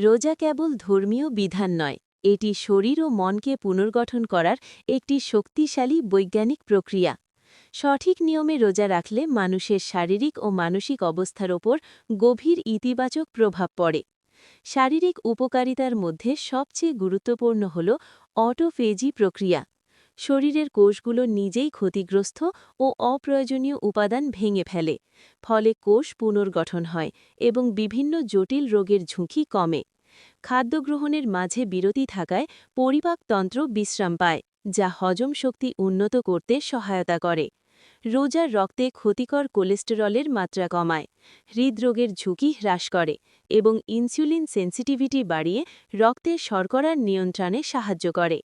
রোজা কেবল ধর্মীয় বিধান নয়, এটি শরীর ও মনকে পুনর্গঠন করার একটি শক্তিশালী বৈজ্ঞানিক প্রক্রিয়া। সঠিক নিয়মে রোজা রাখলে মানুষের শারীরিক ও মানসিক অবস্থার ওপর গভীর ইতিবাচক প্রভাব পড়ে। শারীরিক উপকারিতার মধ্যে সবচেয়ে গুরুত্বপূর্ণ হল অটোফেজি প্রক্রিয়া। শরীরের কোষগুলো নিজেই ক্ষতিগ্রস্ত ও অপ্রয়োজনীয় উপাদান ভেঙে ফেলে, ফলে কোষ পুনর্গঠন হয় এবং বিভিন্ন জটিল রোগের ঝুঁকি কমে। খাদ্য গ্রহণের মাঝে বিরতি থাকায় পরিপাকতন্ত্র বিশ্রাম পায়, যা হজম শক্তি উন্নত করতে সহায়তা করে। রোজার রক্তে ক্ষতিকর কোলেস্টেরলের মাত্রা কমায়, হৃদরোগের ঝুঁকি হ্রাস করে এবং ইনসুলিন সেন্সিটিভিটি বাড়িয়ে রক্তের শর্করার নিয়ন্ত্রণে সাহায্য করে।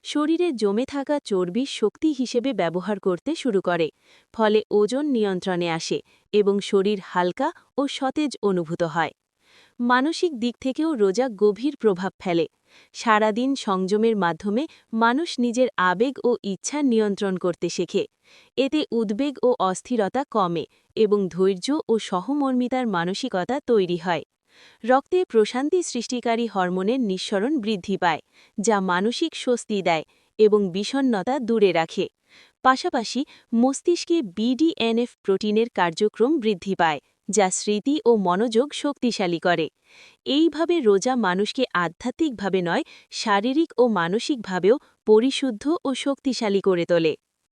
শরীরে জমে থাকা চর্বি শক্তি হিসেবে ব্যবহার করতে শুরু করে, ফলে ওজন নিয়ন্ত্রণে আসে এবং শরীর হালকা ও সতেজ অনুভূত হয়। মানসিক দিক থেকেও রোজা গভীর প্রভাব ফেলে। সারাদিন সংযমের মাধ্যমে মানুষ নিজের আবেগ ও ইচ্ছা নিয়ন্ত্রণ করতে শেখে। এতে উদ্বেগ ও অস্থিরতা কমে এবং ধৈর্য ও সহমর্মিতার মানসিকতা তৈরি হয়। রক্তে প্রশান্তি সৃষ্টিকারী হরমোনের নিঃসরণ বৃদ্ধি পায়, যা মানসিক স্বস্তি দেয় এবং বিষণ্ণতা দূরে রাখে। পাশাপাশি মস্তিষ্কে বিডিএনএফ প্রোটিনের কার্যক্রম বৃদ্ধি পায়, যা স্মৃতি ও মনোযোগ শক্তিশালী করে। এইভাবে রোজা মানুষকে আধ্যাত্মিকভাবে নয়, শারীরিক ও মানসিকভাবেও পরিশুদ্ধ ও শক্তিশালী করে তোলে।